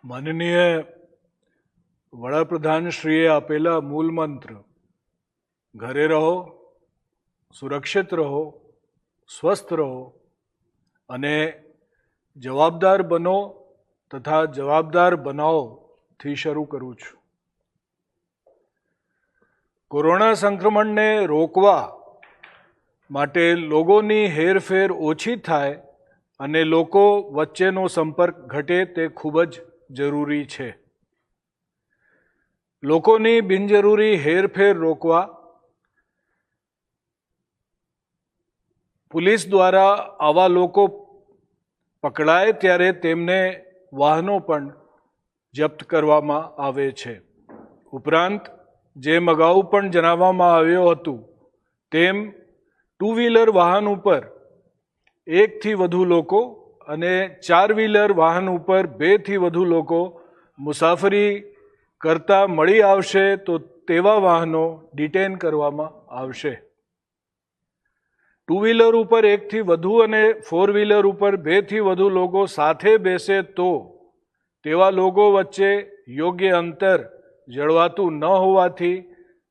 માનનીય વડાપ્રધાનશ્રીએ આપેલા મૂળ મંત્ર ઘરે રહો, સુરક્ષિત રહો, સ્વસ્થ રહો અને જવાબદાર બનો તથા જવાબદાર બનાવો થી શરૂ કરું છું। કોરોના સંક્રમણને રોકવા માટે લોકોની હેરફેર ઓછી થાય અને લોકો વચ્ચેનો સંપર્ક ઘટે તે ખૂબ જ જરૂરી છે। લોકોની બિનજરૂરી હેરફેર રોકવા પોલીસ દ્વારા આવા લોકો પકડાય ત્યારે તેમને વાહનો પણ જપ્ત કરવામાં આવે છે। ઉપરાંત જેમ અગાઉ પણ જણાવવામાં આવ્યું હતું તેમ ટુ વ્હીલર વાહન ઉપર એકથી વધુ લોકો અને ચાર વ્હીલર વાહન ઉપર બેથી વધુ લોકો મુસાફરી કરતા મળી આવશે તો તેવા વાહનો ડિટેન કરવામાં આવશે। ટુ વ્હીલર ઉપર એકથી વધુ અને ફોર વ્હીલર ઉપર બેથી વધુ લોકો સાથે બેસે તો તેવા લોકો વચ્ચે યોગ્ય અંતર જળવાતું ન હોવાથી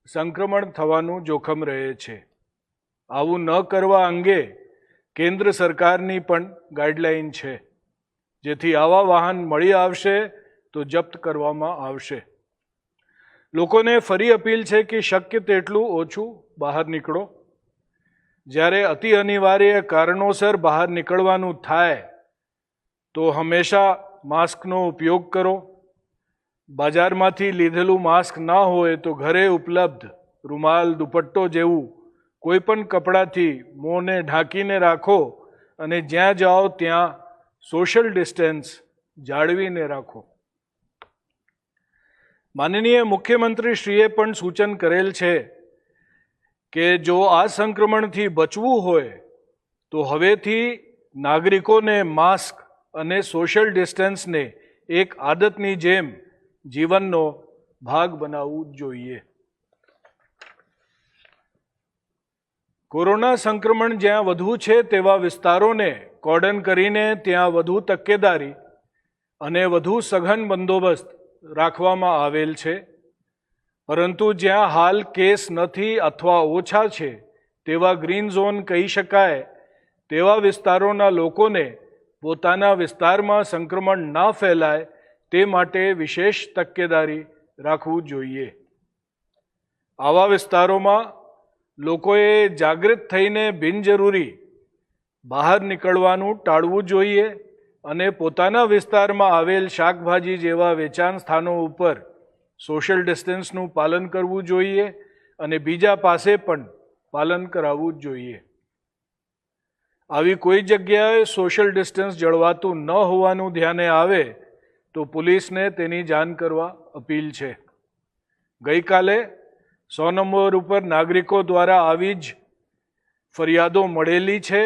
સંક્રમણ થવાનું જોખમ રહે છે। આવું ન કરવા અંગે કેન્દ્ર સરકારની પણ ગાઈડલાઈન છે, જેથી આવા વાહન મળી આવશે તો જપ્ત કરવામાં આવશે। લોકોને ફરી અપીલ છે કે શક્ય તેટલું ઓછું બહાર નીકળો। જ્યારે અતિ અનિવાર્ય કારણોસર બહાર નીકળવાનું થાય તો હંમેશા માસ્કનો ઉપયોગ કરો। બજારમાંથી લીધેલું માસ્ક ના હોય તો ઘરે ઉપલબ્ધ રૂમાલ, દુપટ્ટો જેવું કોઈ પણ કપડાથી મોંને ઢાંકીને રાખો અને જ્યાં જાઓ ત્યાં સોશિયલ ડિસ્ટન્સ જાળવીને રાખો। માનનીય મુખ્યમંત્રીશ્રીએ પણ સૂચન કરેલ છે કે જો આ સંક્રમણથી બચવું હોય તો હવેથી નાગરિકોને માસ્ક અને સોશિયલ ડિસ્ટન્સને એક આદતની જેમ જીવનનો ભાગ બનાવવું જોઈએ। કોરોના સંક્રમણ જ્યાં વધુ છે તેવા વિસ્તારોને કોર્ડન કરીને ત્યાં વધુ તકેદારી અને વધુ સઘન બંદોબસ્ત રાખવામાં આવેલ છે, પરંતુ જ્યાં હાલ કેસ નથી અથવા ઓછા છે તેવા ગ્રીન ઝોન કહી શકાય તેવા વિસ્તારોના લોકોને પોતાના વિસ્તારમાં સંક્રમણ ના ફેલાય તે માટે વિશેષ તકેદારી રાખવું જોઈએ। આવા વિસ્તારોમાં લોકોએ જાગૃત થઈને બિનજરૂરી બહાર નીકળવાનું ટાળવું જોઈએ અને પોતાના વિસ્તારમાં આવેલ શાકભાજી જેવા વેચાણ સ્થાનો ઉપર સોશિયલ ડિસ્ટન્સનું પાલન કરવું જોઈએ અને બીજા પાસે પણ પાલન કરાવવું જોઈએ। આવી કોઈ જગ્યાએ સોશિયલ ડિસ્ટન્સ જળવાતું ન હોવાનું ધ્યાને આવે તો પોલીસને તેની જાણ કરવા અપીલ છે। ગઈકાલે 100 નંબર ઉપર નાગરિકો દ્વારા આવી જ ફરિયાદો મળેલી છે,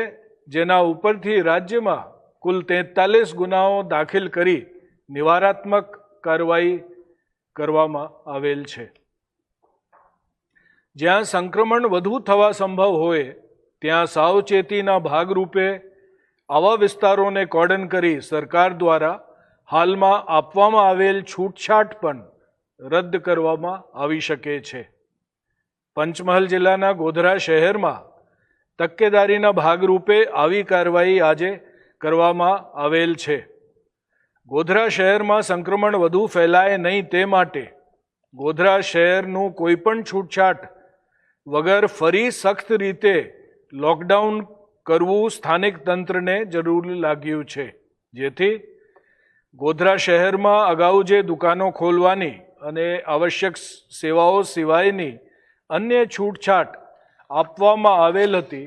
જેના ઉપરથી રાજ્યમાં કુલ 43 ગુનાઓ દાખલ કરી નિવારાત્મક કાર્યવાહી કરવામાં આવેલ છે। જ્યાં સંક્રમણ વધુ થવા સંભવ હોય ત્યાં સાવચેતીના ભાગરૂપે આવા વિસ્તારોને કોર્ડન કરી સરકાર દ્વારા હાલમાં આપવામાં આવેલ છૂટછાટ પણ રદ કરવામાં આવી શકે છે। પંચમહાલ જિલ્લાના ગોધરા શહેરમાં તકેદારીના ભાગરૂપે આવી કાર્યવાહી આજે કરવામાં આવેલ છે। ગોધરા શહેરમાં સંક્રમણ વધુ ફેલાય નહીં તે માટે ગોધરા શહેરનું કોઈ પણ છૂટછાટ વગર ફરી સખ્ત રીતે લોકડાઉન કરવું સ્થાનિક તંત્રને જરૂરી લાગ્યું છે, જેથી ગોધરા શહેરમાં અગાઉ જે દુકાનો ખોલવાની અને આવશ્યક સેવાઓ સિવાયની અન્ય છૂટછાટ આપવામાં આવેલ હતી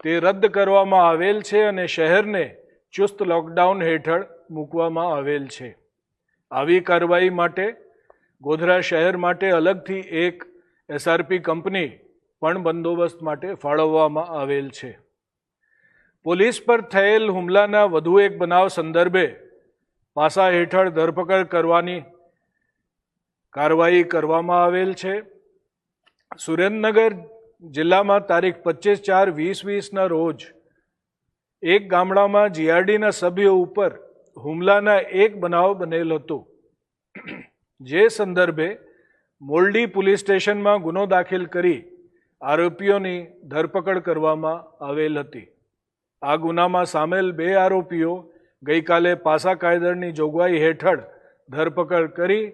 તે રદ કરવામાં આવેલ છે અને શહેરને ચુસ્ત લોકડાઉન હેઠળ મૂકવામાં આવેલ છે। આવી કાર્યવાહી માટે ગોધરા શહેર માટે અલગથી એક એસઆરપી કંપની પણ બંદોબસ્ત માટે ફાળવવામાં આવેલ છે। પોલીસ પર થયેલ હુમલાના વધુ એક બનાવ સંદર્ભે પાસા હેઠળ ધરપકડ કરવાની કાર્યવાહી કરવામાં આવેલ છે। સુરેન્દ્રનગર જિલ્લામાં તારીખ 25/4/2020ના રોજ એક ગામડામાં જીઆરડીના સભ્યો ઉપર હુમલાના એક બનાવ બનેલ હતો। જે સંદર્ભે મોરડી પોલીસ સ્ટેશનમાં ગુનો દાખલ કરી આરોપીઓની ધરપકડ કરવામાં આવેલ હતી. આ ગુનામાં સામેલ 2 આરોપીઓ ગઈકાલે પાસા કાયદાની જોગવાઈ હેઠળ ધરપકડ કરી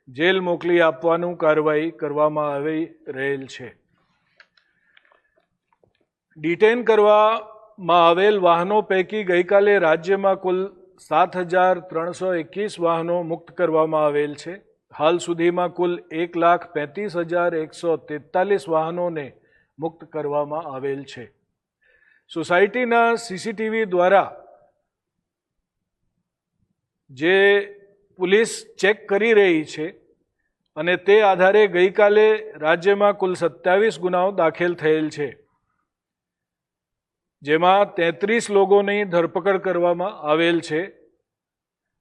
જેલ મોકલી આપવાનું કાર્યવાહી કરવામાં આવી રહેલ છે. ડિટેન કરવામાં આવેલ વાહનો પૈકી ગઈકાલે રાજ્યમાં કુલ 7,321 વાહનો મુક્ત કરવામાં આવેલ છે. હાલ સુધીમાં કુલ 1,35,143 વાહનોને મુક્ત કરવામાં આવેલ છે. સોસાયટીના સીસીટીવી દ્વારા જે પોલીસ ચેક કરી રહી છે અને તે આધારે ગઈકાલે રાજ્યમાં કુલ 27 ગુનાઓ દાખલ થયેલ છે, જેમાં 33 લોકોની ધરપકડ કરવામાં આવેલ છે.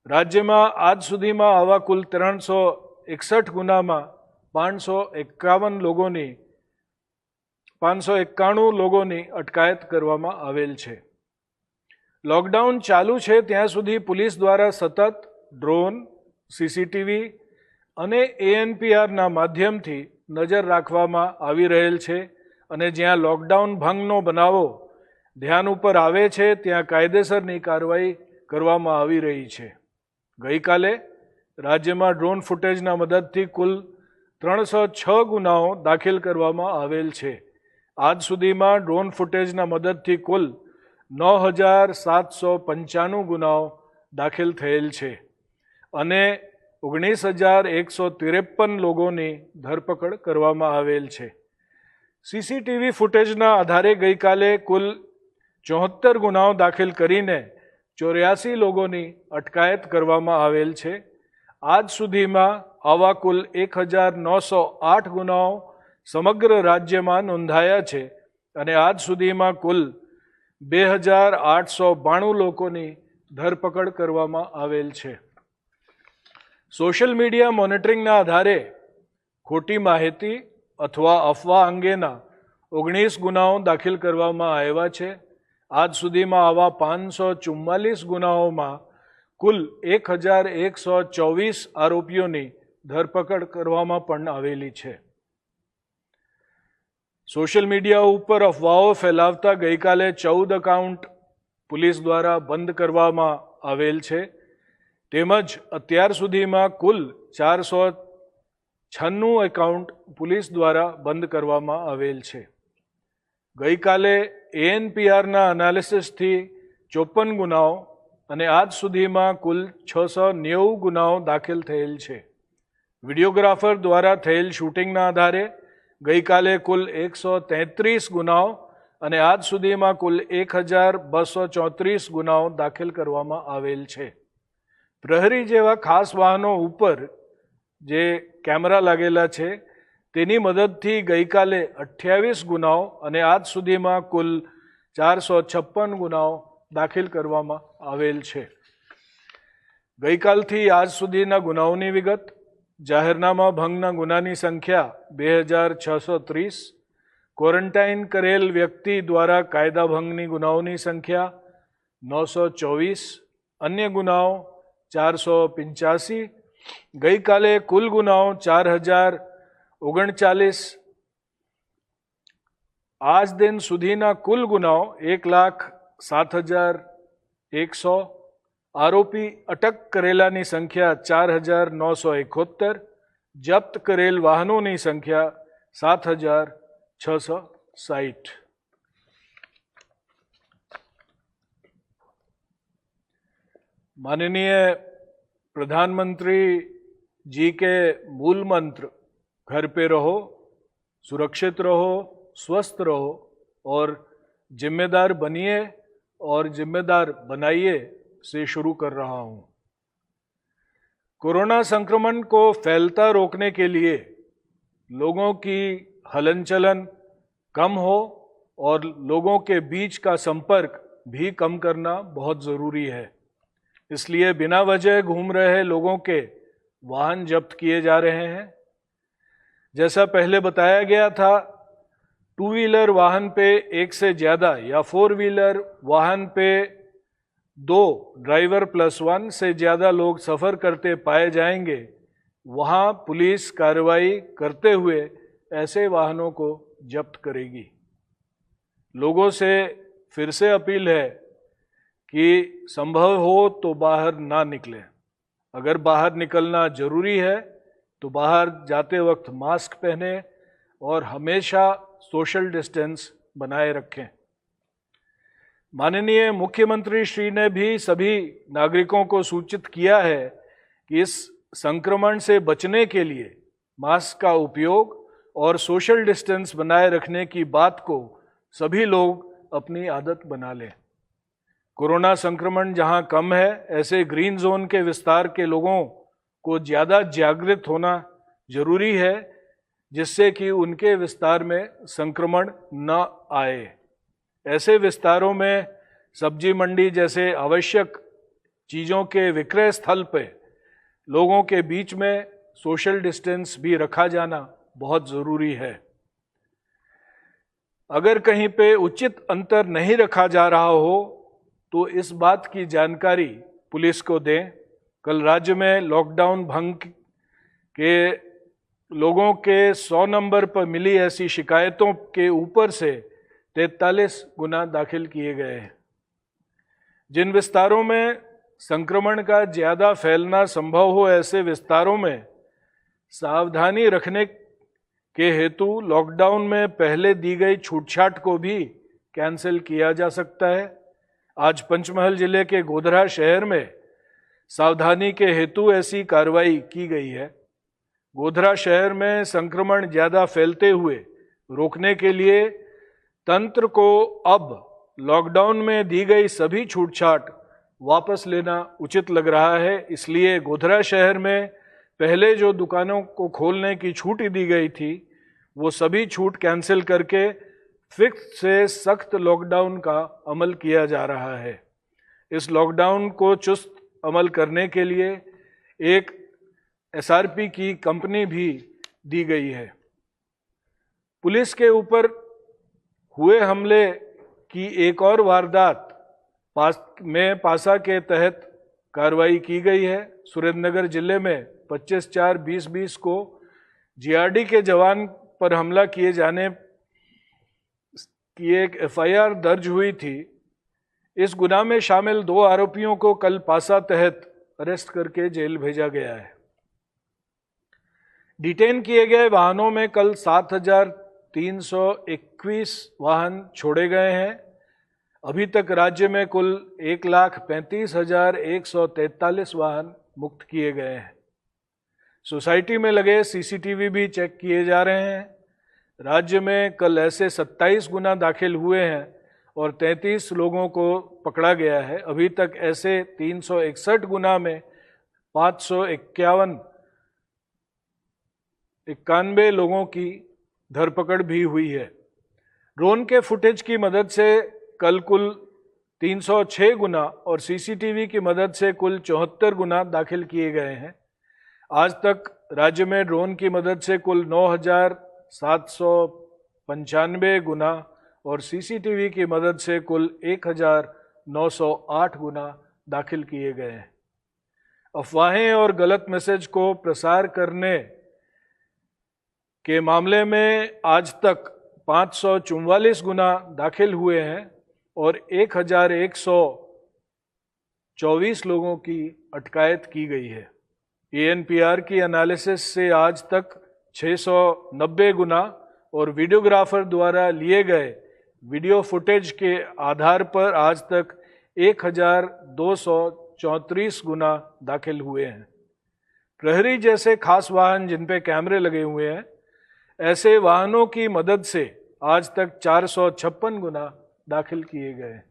રાજ્યમાં આજ સુધીમાં આવા કુલ 361 ગુનામાં 591 લોકોની અટકાયત કરવામાં આવેલ છે. લોકડાઉન ચાલુ છે ત્યાં સુધી પોલીસ દ્વારા સતત ડ્રોન, સીસીટીવી અને ANPRના માધ્યમથી નજર રાખવામાં આવી રહેલ છે અને જ્યાં લોકડાઉન ભંગનો બનાવો ધ્યાન ઉપર આવે છે ત્યાં કાયદેસરની કાર્યવાહી કરવામાં આવી રહી છે. ગઈકાલે રાજ્યમાં ડ્રોન ફૂટેજના મદદથી કુલ 306 ગુનાઓ દાખલ કરવામાં આવેલ છે. આજ સુધીમાં ડ્રોન ફૂટેજના મદદથી કુલ 9,795 ગુનાઓ દાખલ થયેલ છે અને 19,153 લોકોની ધરપકડ કરવામાં આવેલ છે. સીસીટીવી ફૂટેજના આધારે ગઈકાલે કુલ 74 ગુનાઓ દાખલ કરીને 84 લોકોની અટકાયત કરવામાં આવેલ છે. આજ સુધીમાં આવા કુલ 1,908 ગુનાઓ સમગ્ર રાજ્યમાં નોંધાયા છે અને આજ સુધીમાં કુલ 2,892 લોકોની ધરપકડ કરવામાં આવેલ છે. સોશિયલ મીડિયા મોનિટરિંગના આધારે ખોટી માહિતી અથવા અફવા અંગેના 19 ગુનાઓ દાખલ કરવામાં આવ્યા છે. આજ સુધીમાં આવા 544 ગુનાઓમાં કુલ 1,124 આરોપીઓની ધરપકડ કરવામાં પણ આવેલી છે. સોશિયલ મીડિયા ઉપર અફવાઓ ફેલાવતા ગઈકાલે 14 એકાઉન્ટ પોલીસ દ્વારા બંધ કરવામાં આવેલ છે, તેમજ અત્યાર સુધીમાં કુલ 496 એકાઉન્ટ પોલીસ દ્વારા બંધ કરવામાં આવેલ છે. ગઈકાલે ANPRના એનાલિસિસથી 54 ગુનાઓ અને આજ સુધીમાં કુલ 690 ગુનાઓ દાખલ થયેલ છે. વિડીયોગ્રાફર દ્વારા થયેલ શૂટિંગના આધારે ગઈકાલે કુલ 133 ગુનાઓ અને આજ સુધીમાં કુલ 1,234 ગુનાઓ દાખલ કરવામાં આવેલ છે. પ્રહરી જેવા ખાસ વાહનો ઉપર જે કેમેરા લાગેલા છે તેની મદદથી ગઈકાલે 28 ગુનાઓ અને આજ સુધીમાં કુલ 456 ગુનાઓ દાખલ કરવામાં આવેલ છે. ગઈકાલથી આજ સુધીના ગુનાઓની વિગત: જાહેરનામા ભંગના ગુનાની સંખ્યા 2,630, ક્વોરન્ટાઇન કરેલ વ્યક્તિ દ્વારા કાયદા ભંગની ગુનાઓની સંખ્યા 924, અન્ય ગુનાઓ 485. ગઈકાલે કુલ ગુનાઓ 4,039. આજ દિન સુધીના કુલ ગુનાઓ 1,07,100. આરોપી અટક કરેલાની સંખ્યા 4,971. જપ્ત કરેલ વાહનોની સંખ્યા 7,660. माननीय प्रधानमंत्री जी के मूल मंत्र घर पे रहो, सुरक्षित रहो, स्वस्थ रहो और जिम्मेदार बनिए और जिम्मेदार बनाइए से शुरू कर रहा हूँ। कोरोना संक्रमण को फैलता रोकने के लिए लोगों की हलन चलन कम हो और लोगों के बीच का संपर्क भी कम करना बहुत ज़रूरी है। इसलिए बिना वजह घूम रहे लोगों के वाहन जब्त किए जा रहे हैं। जैसा पहले बताया गया था, 2 व्हीलर वाहन पे 1 से ज़्यादा या 4 व्हीलर वाहन पे 2 ड्राइवर +1 से ज़्यादा लोग सफ़र करते पाए जाएंगे, वहाँ पुलिस कार्रवाई करते हुए ऐसे वाहनों को जब्त करेगी। लोगों से फिर से अपील है कि संभव हो तो बाहर ना निकलें। अगर बाहर निकलना जरूरी है तो बाहर जाते वक्त मास्क पहने और हमेशा सोशल डिस्टेंस बनाए रखें। माननीय मुख्यमंत्री श्री ने भी सभी नागरिकों को सूचित किया है कि इस संक्रमण से बचने के लिए मास्क का उपयोग और सोशल डिस्टेंस बनाए रखने की बात को सभी लोग अपनी आदत बना लें। कोरोना संक्रमण जहां कम है, ऐसे ग्रीन जोन के विस्तार के लोगों को ज़्यादा जागृत होना जरूरी है, जिससे कि उनके विस्तार में संक्रमण न आए। ऐसे विस्तारों में सब्जी मंडी जैसे आवश्यक चीज़ों के विक्रय स्थल पे लोगों के बीच में सोशल डिस्टेंस भी रखा जाना बहुत ज़रूरी है। अगर कहीं पे उचित अंतर नहीं रखा जा रहा हो तो इस बात की जानकारी पुलिस को दें। कल राज्य में लॉकडाउन भंग के लोगों के 100 नंबर पर मिली ऐसी शिकायतों के ऊपर से 43 गुना दाखिल किए गए हैं। जिन विस्तारों में संक्रमण का ज़्यादा फैलना संभव हो, ऐसे विस्तारों में सावधानी रखने के हेतु लॉकडाउन में पहले दी गई छूटछाट को भी कैंसिल किया जा सकता है। आज पंचमहल जिले के गोधरा शहर में सावधानी के हेतु ऐसी कार्रवाई की गई है। गोधरा शहर में संक्रमण ज़्यादा फैलते हुए रोकने के लिए तंत्र को अब लॉकडाउन में दी गई सभी छूटछाट वापस लेना उचित लग रहा है। इसलिए गोधरा शहर में पहले जो दुकानों को खोलने की छूट दी गई थी, वो सभी छूट कैंसिल करके फिक्स से सख्त लॉकडाउन का अमल किया जा रहा है। इस लॉकडाउन को चुस्त अमल करने के लिए एक एसआरपी की कंपनी भी दी गई है। पुलिस के ऊपर हुए हमले की एक और वारदात में पासा के तहत कार्रवाई की गई है। सुरेंद्रनगर जिले में 25/4/2020 को जीआरडी के जवान पर हमला किए जाने की एक एफआईआर दर्ज हुई थी। इस गुनाह में शामिल 2 आरोपियों को कल पासा तहत अरेस्ट करके जेल भेजा गया है। डिटेन किए गए वाहनों में कल 7,321 वाहन छोड़े गए हैं। अभी तक राज्य में कुल 1,35,143 वाहन मुक्त किए गए हैं। सोसाइटी में लगे सीसीटीवी भी चेक किए जा रहे हैं। राज्य में कल ऐसे 27 गुना दाखिल हुए हैं और 33 लोगों को पकड़ा गया है। अभी तक ऐसे 361 गुना में 591 लोगों की धरपकड़ भी हुई है। ड्रोन के फुटेज की मदद से कल कुल 306 गुना और सीसीटीवी की मदद से कुल 74 गुना दाखिल किए गए हैं। आज तक राज्य में ड्रोन की मदद से कुल 9,795 गुना और सीसीटीवी की मदद से कुल 1,908 गुना दाखिल किए गए हैं। अफवाहें और गलत मैसेज को प्रसार करने के मामले में आज तक 544 गुना दाखिल हुए हैं और 1,124 लोगों की अटकायत की गई है। एएनपीआर की एनालिसिस से आज तक 690 गुना और वीडियोग्राफर द्वारा लिए गए वीडियो फुटेज के आधार पर आज तक 1,234 गुना दाखिल हुए हैं। प्रहरी जैसे खास वाहन जिन पे कैमरे लगे हुए हैं, ऐसे वाहनों की मदद से आज तक 456 गुना दाखिल किए गए।